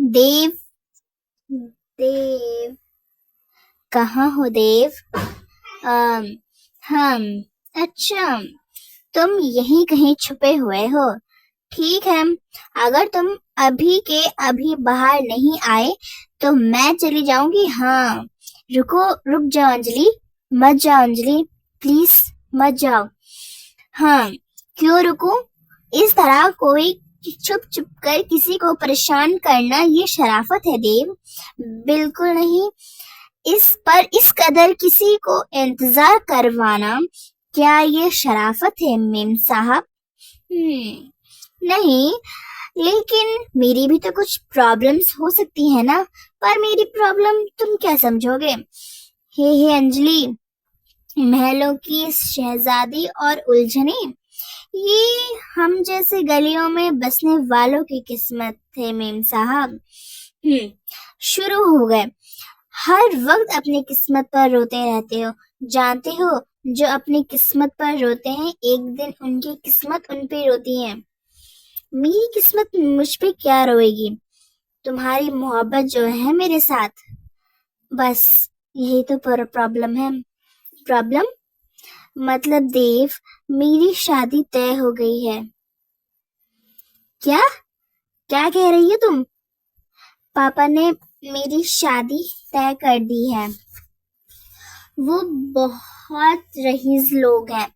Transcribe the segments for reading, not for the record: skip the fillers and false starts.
देव, देव, कहाँ हो देव? अम, हम, अच्छा, तुम यहीं कहीं छुपे हुए हो। ठीक है, अगर तुम अभी के अभी बाहर नहीं आए तो मैं चली जाऊंगी। हाँ, रुक जाओ अंजलि, मत जाओ अंजलि, प्लीज मत जाओ। हाँ, क्यों रुकूं? इस तरह कोई छुप छुप कर किसी को परेशान करना ये शराफत है देव? बिल्कुल नहीं। इस कदर किसी को इंतजार करवाना क्या ये शराफत है मेम साहब? नहीं, लेकिन मेरी भी तो कुछ प्रॉब्लम्स हो सकती है ना। पर मेरी प्रॉब्लम तुम क्या समझोगे? हे अंजलि, महलों की शहजादी और उलझने, ये हम जैसे गलियों में बसने वालों की किस्मत है मेम साहब। शुरू हो गए। हर वक्त अपनी किस्मत पर रोते रहते हो। जानते हो, जो अपनी किस्मत पर रोते हैं एक दिन उनकी किस्मत उन पे रोती है। मेरी किस्मत मुझ पे क्या रोएगी? तुम्हारी मोहब्बत जो है मेरे साथ, बस यही तो प्रॉब्लम है। प्रॉब्लम मतलब देव, मेरी शादी तय हो गई है। क्या क्या कह रही हो तुम? पापा ने मेरी शादी तय कर दी है। वो बहुत रईस लोग हैं,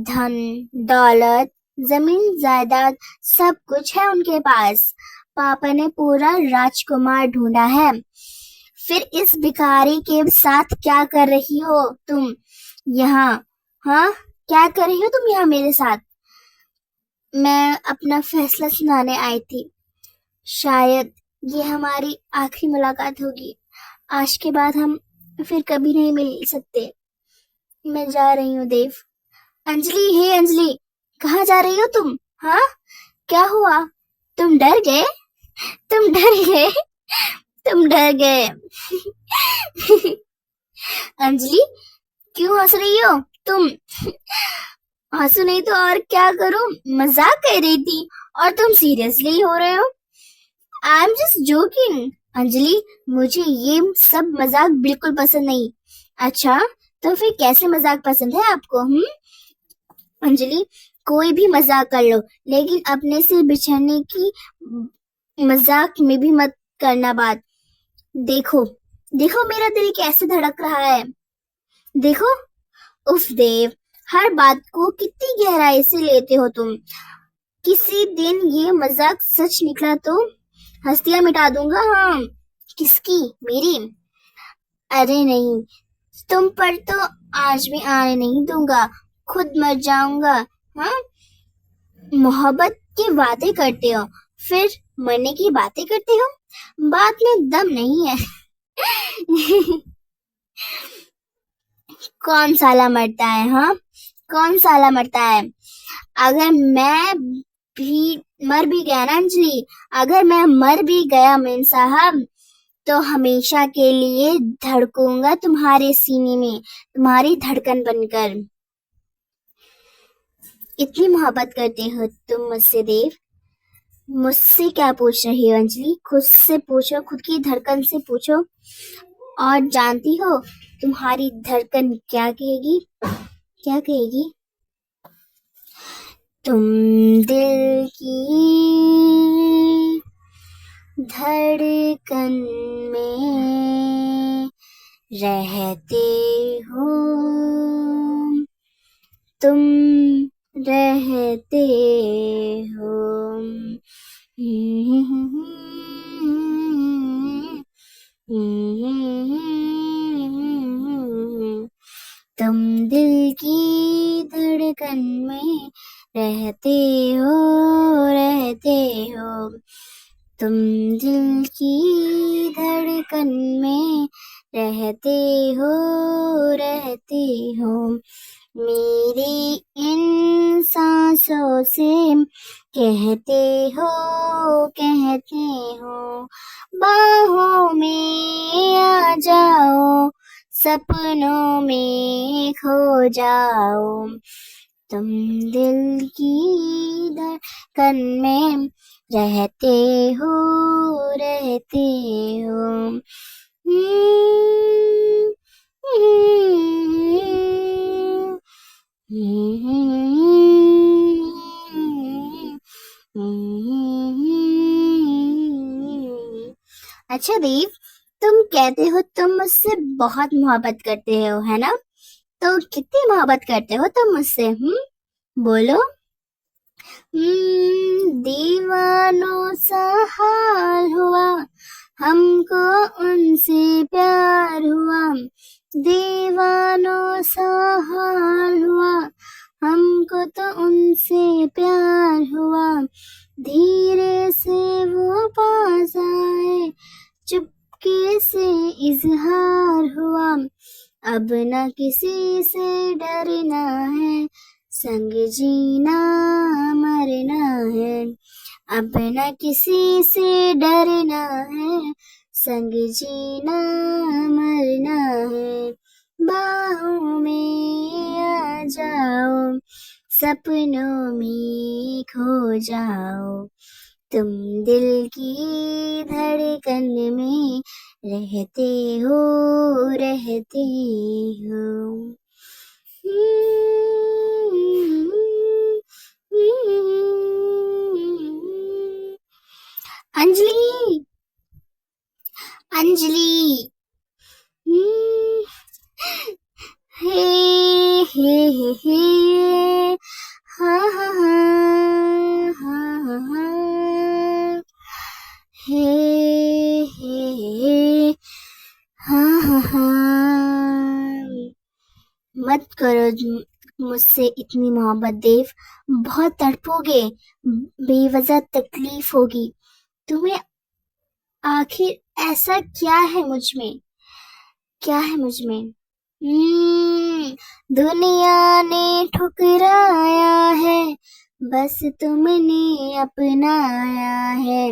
धन दौलत जमीन जायदाद सब कुछ है उनके पास। पापा ने पूरा राजकुमार ढूंढा है। फिर इस भिखारी के साथ क्या कर रही हो तुम यहाँ? हाँ, क्या कर रही हो तुम यहाँ मेरे साथ? मैं अपना फैसला सुनाने आई थी। शायद ये हमारी आखिरी मुलाकात होगी। आज के बाद हम फिर कभी नहीं मिल सकते। मैं जा रही हूँ देव। अंजलि, हे अंजलि, कहाँ जा रही हो तुम? हाँ, क्या हुआ? तुम डर गए? तुम डर गए? तुम डर गए? अंजलि, क्यों हंस रही हो तुम? हंसू नहीं तो और क्या करूं? मजाक कर रही थी और तुम सीरियसली हो रहे हो। I am just joking. Anjali, मुझे ये सब मजाक बिल्कुल पसंद नहीं। अच्छा, तो फिर कैसे मजाक पसंद है आपको? अंजलि, कोई भी मजाक कर लो, लेकिन अपने से बिछड़ने की मजाक में भी मत करना बात। देखो देखो मेरा दिल कैसे धड़क रहा है। देखो। उफ देव, हर बात को कितनी गहराई से लेते हो तुम। किसी दिन ये मजाक सच निकला तो हस्तियां मिटा दूंगा। हाँ, किसकी? मेरी? अरे नहीं, तुम पर तो आज भी आने नहीं दूंगा, खुद मर जाऊंगा। हाँ, मोहब्बत के वादे करते हो, फिर मरने की बातें करते हो। बात में दम नहीं है। कौन साला मरता है? हाँ, कौन साला मरता है? अगर मैं भी मर भी गया ना अंजलि, अगर मैं मर भी गया मेम साहब, तो हमेशा के लिए धड़कूंगा तुम्हारे सीने में, तुम्हारी धड़कन बनकर। इतनी मोहब्बत करते हो तुम मुझसे देव? मुझसे क्या पूछ रही हो अंजलि? खुद से पूछो, खुद की धड़कन से पूछो। और जानती हो तुम्हारी धड़कन क्या कहेगी? क्या कहेगी? तुम दिल की धड़कन में रहते हो, तुम रहते हो। तुम दिल की धड़कन में रहते हो, रहते हो। तुम दिल की धड़कन में रहते हो, रहते हो। मेरी इन सांसों से कहते हो, कहते हो। बाहों में आ जाओ, सपनों में खो जाओ। तुम दिल की धड़कन में रहते हो रहते हो। अच्छा देव, तुम कहते हो तुम मुझसे बहुत मोहब्बत करते हो, है ना? तो कितनी मोहब्बत करते हो तुम मुझसे? बोलो। दीवानों सा हाल हुआ, हमको उनसे प्यार हुआ। दीवानों सा हाल हुआ, हमको तो उनसे प्यार हुआ। धीरे से वो पास आए, चुपके से इजहार हुआ। अब न किसी से डरना है, संग जीना मरना है। अब न किसी से डरना है, संग जीना मरना है। बाहों में आ जाओ, सपनों में खो जाओ। तुम दिल की धड़कन में रहते हो रहते हो। अंजलि, अंजलि। हे हे हा हा हा हा हा हे हा। मत करो मुझसे इतनी मोहब्बत देव, बहुत तड़पोगे, बेवजह तकलीफ होगी तुम्हें। आखिर ऐसा क्या है मुझ में, क्या है मुझ में? दुनिया ने ठुकराया है, बस तुमने अपनाया है।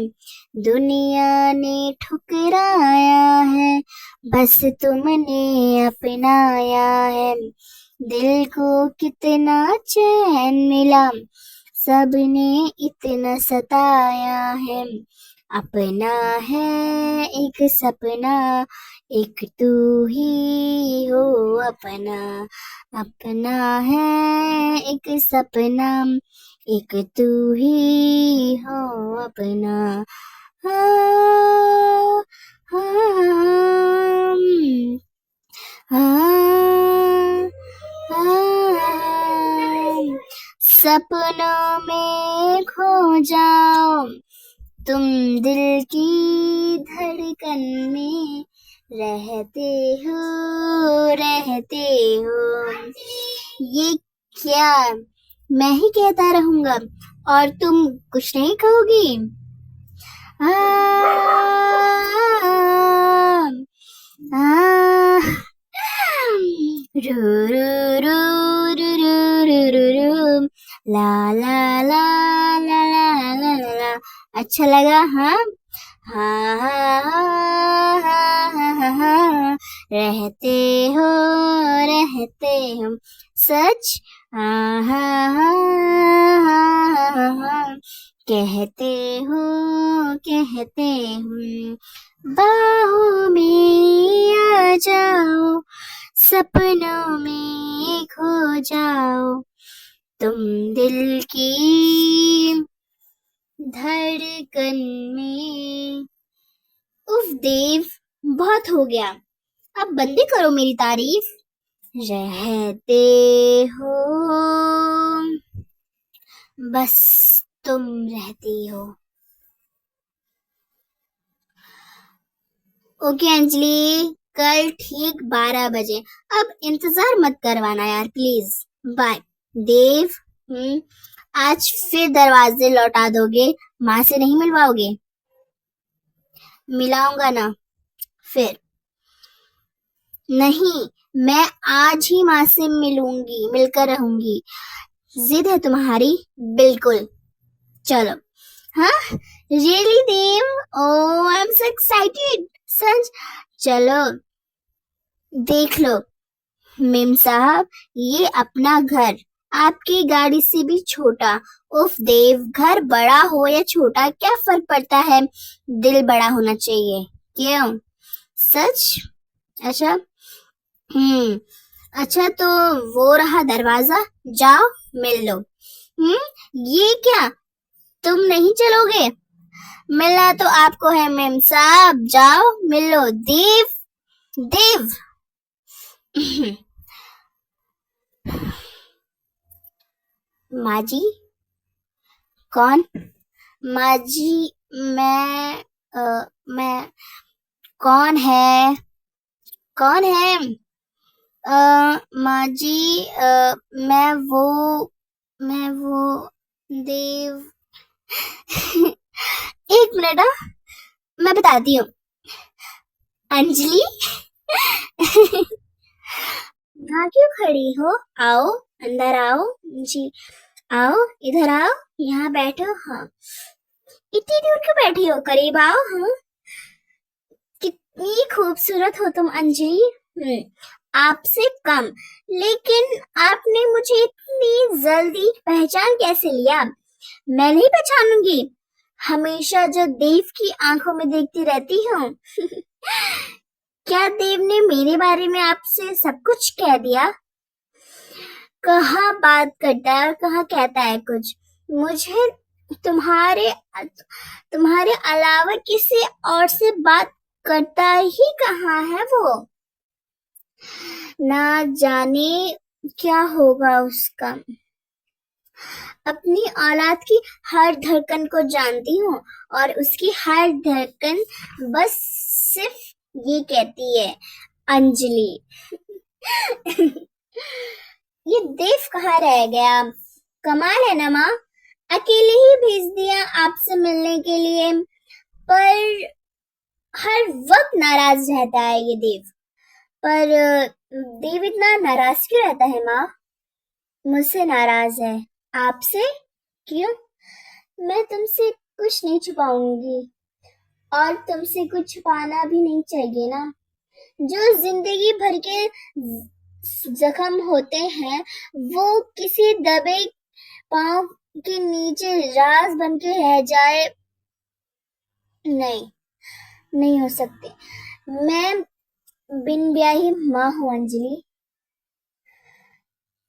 दुनिया ने ठुकराया है, बस तुमने अपनाया है। दिल को कितना चैन मिला, सबने इतना सताया है। अपना है एक सपना, एक तू ही हो अपना। अपना है एक सपना, एक तू ही हो अपना। हाँ, हाँ, हाँ, हाँ। सपनों में खो जाओ, तुम दिल की धड़कन में रहते हो रहते हो। ये क्या, मैं ही कहता रहूंगा और तुम कुछ नहीं कहोगी? आ, आ, रू रू रू रू रू रू रू रू, ला ला ला ला ला ला ला ला। अच्छा लगा? हाँ हाँ हाँ हाँ हाँ हाँ। रहते हो रहते हो, सच? हाँ हाँ हाँ हाँ हाँ। कहते हो बाहों में आ जाओ, सपनों में खो जाओ। तुम दिल की धड़कन में। उफ देव, बहुत हो गया, अब बंदी करो मेरी तारीफ। रहते हो, बस तुम रहती हो। ओके अंजलि, कल ठीक 12 बजे। अब इंतजार मत करवाना यार प्लीज। बाय। देव, आज फिर दरवाजे लौटा दोगे, माँ से नहीं मिलवाओगे? मिलाऊंगा ना फिर। नहीं, मैं आज ही माँ से मिलूंगी, मिलकर रहूंगी। जिद है तुम्हारी? बिल्कुल। चलो। हाँ really Dev? Oh I am so excited, सच। चलो देख लो मेम साहब, ये अपना घर, आपकी गाड़ी से भी छोटा। उफ देव, घर बड़ा हो या छोटा क्या फर्क पड़ता है, दिल बड़ा होना चाहिए। क्यों? सच? अच्छा। अच्छा तो वो रहा दरवाजा, जाओ मिल लो। ये क्या, तुम नहीं चलोगे? मिलना तो आपको है मेम साहब, जाओ मिलो। देव, देव। माँ जी? कौन? माँ जी, मैं कौन है? कौन है? माँ जी, मैं वो देव। एक मिनट, मैं बताती हूँ। अंजलि। यहाँ क्यों खड़ी हो? आओ, अंदर आओ जी। आओ, इधर आओ, यहाँ बैठो। हाँ, इतनी दूर क्यों बैठी हो? करीब आओ। हाँ, कितनी खूबसूरत हो तुम अंजलि। आपसे कम, लेकिन आपने मुझे इतनी जल्दी पहचान कैसे लिया? मैं नहीं पहचानूंगी, हमेशा जो देव की आंखों में देखती रहती हूँ। क्या देव ने मेरे बारे में आपसे सब कुछ कह दिया? कहाँ बात करता है और कहाँ कहता है कुछ। मुझे तुम्हारे अलावा किसी और से बात करता ही कहाँ है वो। ना जाने क्या होगा उसका। अपनी औलाद की हर धड़कन को जानती हूँ और उसकी हर धड़कन बस सिर्फ ये कहती है, अंजलि। ये देव कहाँ रह गया? कमाल है ना माँ, अकेले ही भेज दिया आपसे मिलने के लिए, पर हर वक्त नाराज रहता है ये देव। पर देव इतना नाराज क्यों रहता है माँ? मुझसे नाराज है। आपसे? क्यों? मैं तुमसे कुछ नहीं छुपाऊंगी और तुमसे कुछ छुपाना भी नहीं चाहिए ना। जो जिंदगी भर के जख्म होते हैं वो किसी दबे पांव के नीचे राज बन के रह जाए, नहीं हो सकते। मैं बिन ब्याही माँ हूँ अंजलि,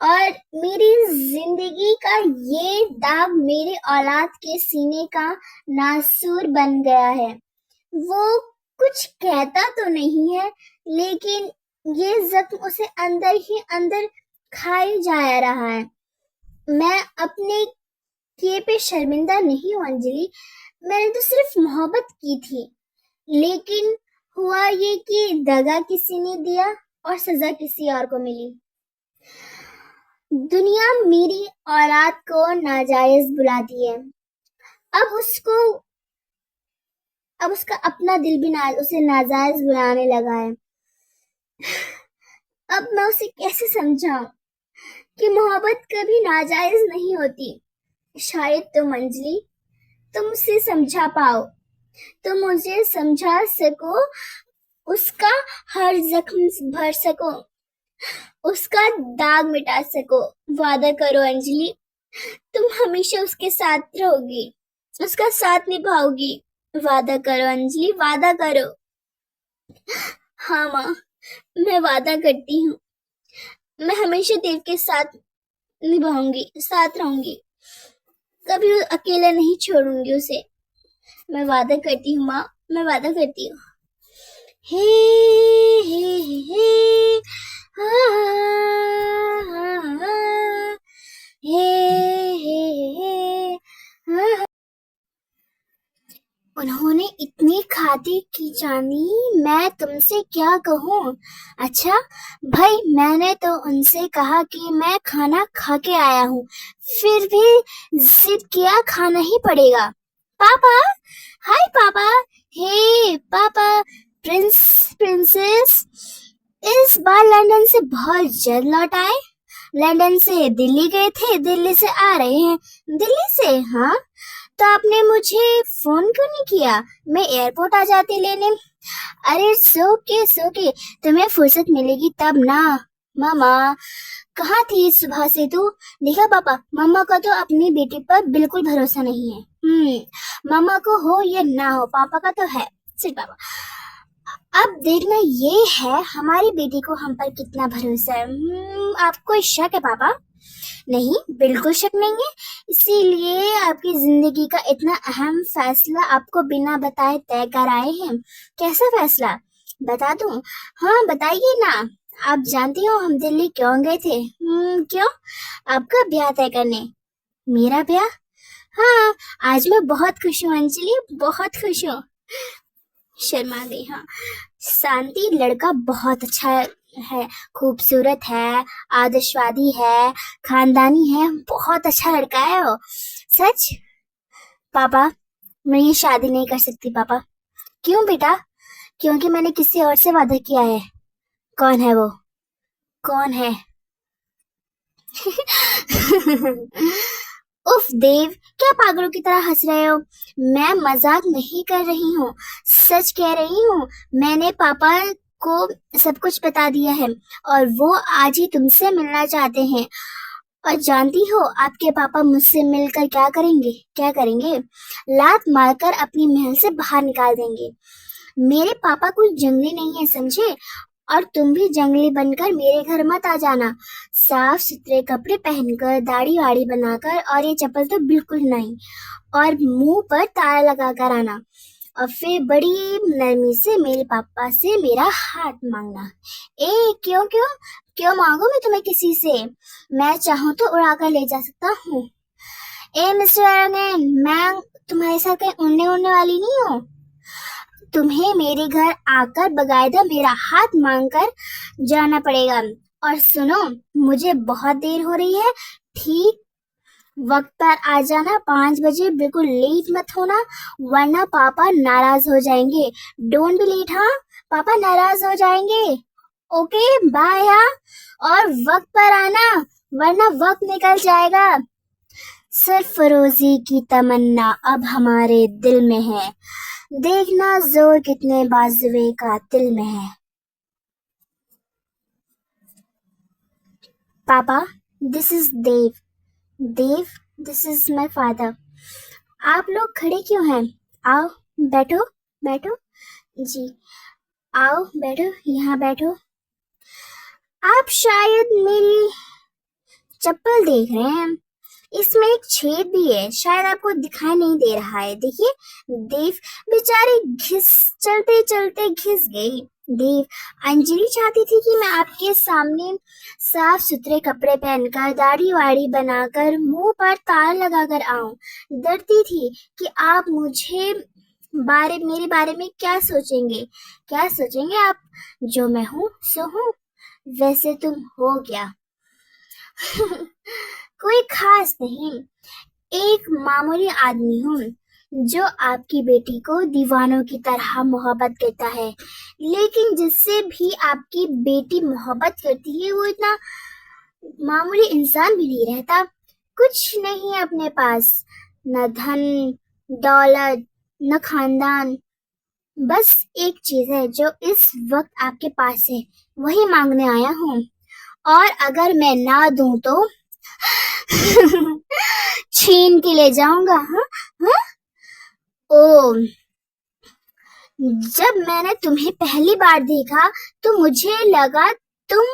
और मेरी जिंदगी का ये दाग मेरे औलाद के सीने का नासूर बन गया है। वो कुछ कहता तो नहीं है, लेकिन ये जख्म उसे अंदर ही अंदर खाए जा रहा है। मैं अपने किए पे शर्मिंदा नहीं हूँ अंजलि, मैंने तो सिर्फ मोहब्बत की थी, लेकिन हुआ ये कि दगा किसी ने दिया और सजा किसी और को मिली। दुनिया मेरी औलाद को नाजायज बुलाती है। अब उसका अपना दिल भी उसे नाजायज बुलाने लगा है। अब मैं उसे कैसे समझाऊं कि मोहब्बत कभी नाजायज नहीं होती। शायद तुम अंजलि, तुम उसे समझा पाओ, तुम मुझे समझा सको, उसका हर जख्म भर सको, उसका दाग मिटा सको। वादा करो अंजलि, तुम हमेशा उसके साथ रहोगी, उसका साथ निभाओगी। वादा करो अंजलि, वादा करो। हाँ माँ, मैं वादा करती हूँ, मैं हमेशा देव के साथ निभाऊंगी, साथ रहूंगी, कभी अकेला नहीं छोड़ूंगी उसे। मैं वादा करती हूँ माँ, मैं वादा करती हूँ। हे हे हे हा हे हे हा। उन्होंने इतनी खातिर की जानी, मैं तुमसे क्या कहूँ। अच्छा भाई, मैंने तो उनसे कहा कि मैं खाना खा के आया हूँ, फिर भी जिद किया खाना ही पड़ेगा। पापा, हाय पापा, हे पापा, प्रिंसेस इस बार लंदन से बहुत जल्द लौट आए। लंदन से दिल्ली गए थे, दिल्ली से आ रहे हैं। दिल्ली से? हाँ, तो आपने मुझे फोन क्यों नहीं किया? मैं एयरपोर्ट आ जाती लेने। अरे सोके तुम्हें फुर्सत मिलेगी तब ना। मामा, कहाँ थी सुबह से तू? देखा पापा, मम्मा का तो अपनी बेटी पर बिल्कुल भरोसा नहीं है। मम्मा को हो या ना हो, पापा का तो है। सिर्फ पापा। अब देखना ये है हमारी बेटी को हम पर कितना भरोसा है। आपको शक है पापा? नहीं, बिल्कुल शक नहीं है। इसीलिए आपकी जिंदगी का इतना अहम फैसला आपको बिना बताए तय कराए हैं। कैसा फैसला? बता दूं? हाँ बताइए ना। आप जानती हो हम दिल्ली क्यों गए थे? क्यों? आपका ब्याह तय करने। मेरा ब्याह? हाँ, आज मैं बहुत खुश हूँ अंजलि, बहुत खुश हूँ। शर्मा गई। हाँ, शांति लड़का बहुत अच्छा है, खूबसूरत है, आदर्शवादी है, खानदानी है, बहुत अच्छा लड़का है वो। सच? पापा, मैं ये शादी नहीं कर सकती पापा। क्यों बेटा? क्योंकि मैंने किसी और से वादा किया है। कौन है वो? कौन है? उफ देव, क्या पागलों की तरह हंस रहे हो? मैं मजाक नहीं कर रही हूँ, सच कह रही हूँ। मैंने पापा को सब कुछ बता दिया है और वो आज ही तुमसे मिलना चाहते हैं। और जानती हो आपके पापा मुझसे मिलकर क्या करेंगे? क्या करेंगे? लात मारकर अपनी महल से बाहर निकाल देंगे। मेरे पापा कोई जंगली नहीं है, समझे? और तुम भी जंगली बनकर मेरे घर मत आ जाना। साफ सुथरे कपड़े पहनकर, दाढ़ी वाड़ी बनाकर, और ये चप्पल तो बिल्कुल नहीं, और मुंह पर ताला लगा कर आना। और फिर बड़ी नरमी से मेरे पापा से मेरा हाथ मांगना। क्यों क्यों क्यों मांगू मैं तुम्हें किसी से? मैं चाहूँ तो उड़ा कर ले जा सकता हूँ। मिस्टर एरोगेन, मैं तुम्हारे साथ कहीं उड़ने वाली नहीं हूँ। तुम्हें मेरे घर आकर बकायदा मेरा हाथ मांगकर जाना पड़ेगा। और सुनो, मुझे बहुत देर हो रही है, ठीक वक्त पर आ जाना। 5 बजे बिल्कुल लेट मत होना, वरना पापा नाराज हो जाएंगे। Don't be late. हाँ, पापा नाराज हो जाएंगे। Okay bye. हाँ, और वक्त पर आना, वरना वक्त निकल जाएगा। सरफरोजी की तमन्ना अब हमारे दिल में है, देखना जोर कितने बाजुए कातिल में है। पापा, this is Dev. Dev, this is my father. आप लोग खड़े क्यों हैं? आओ बैठो, बैठो। जी, आओ बैठो, यहाँ बैठो। आप शायद मेरी चप्पल देख रहे हैं, इसमें एक छेद भी है, शायद आपको दिखाई नहीं दे रहा है। देखिए, देव बेचारी चलते चलते घिस गई। देव, अंजलि चाहती थी कि मैं आपके सामने साफ सुथरे कपड़े पहनकर, दाढ़ी वाड़ी बनाकर, मुंह पर ताला लगाकर आऊं। डरती थी कि आप मेरे बारे में क्या सोचेंगे। क्या सोचेंगे आप? जो मैं हूँ सो हूँ, वैसे तुम हो क्या? कोई खास नहीं, एक मामूली आदमी हूँ जो आपकी बेटी को दीवानों की तरह मोहब्बत करता है। लेकिन जिससे भी आपकी बेटी मोहब्बत करती है वो इतना मामूली इंसान भी नहीं रहता। कुछ नहीं अपने पास, न धन दौलत, न खानदान। बस एक चीज है जो इस वक्त आपके पास है, वही मांगने आया हूँ। और अगर मैं ना दूं तो छीन के ले जाऊंगा। हाँ हाँ। ओ, जब मैंने तुम्हें पहली बार देखा तो मुझे लगा तुम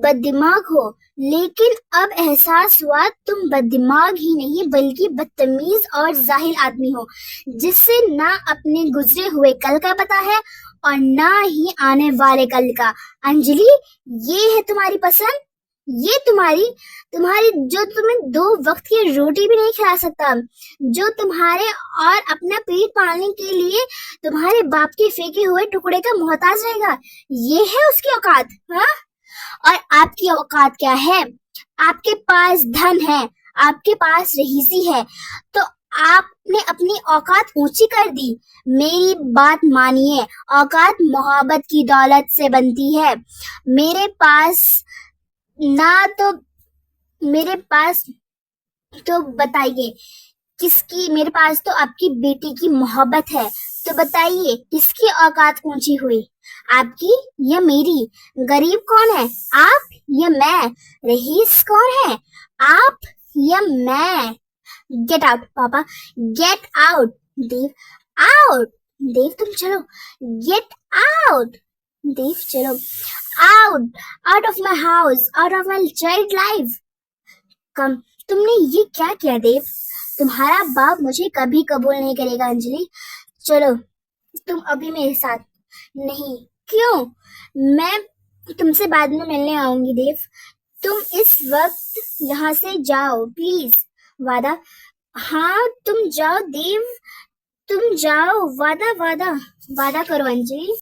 बददिमाग हो, लेकिन अब एहसास हुआ तुम बददिमाग ही नहीं बल्कि बदतमीज और जाहिल आदमी हो, जिससे ना अपने गुजरे हुए कल का पता है और ना ही आने वाले कल का। अंजलि, ये है तुम्हारी पसंद? ये तुम्हारी जो तुम्हें 2 वक्त की रोटी भी नहीं खिला सकता, जो तुम्हारे और अपना पेट पालने के लिए तुम्हारे बाप के फेंके हुए टुकड़े का मोहताज रहेगा, ये है उसकी औकात? हाँ? और आपकी औकात क्या है? आपके पास धन है, आपके पास रईसी है, तो आपने अपनी औकात ऊंची कर दी। मेरी बात मानिए, औकात मोहब्बत की दौलत से बनती है। मेरे पास तो बताइए किसकी? मेरे पास तो आपकी बेटी की मोहब्बत है, तो बताइए किसकी औकात ऊंची हुई? आपकी या मेरी? गरीब कौन है, आप या मैं? रईस कौन है, आप या मैं? गेट आउट पापा, get out. Dev, out. Dev तुम चलो, गेट आउट। देव चलो, out, out of my house, out of my child life. Come, तुमने ये क्या किया देव? तुम्हारा बाप मुझे कभी कबूल नहीं करेगा अंजलि। चलो तुम अभी मेरे साथ। नहीं, क्यों? मैं तुमसे बाद में मिलने आऊंगी देव। तुम इस वक्त यहाँ से जाओ प्लीज। वादा? हाँ तुम जाओ देव, तुम जाओ। वादा वादा वादा करो अंजलि।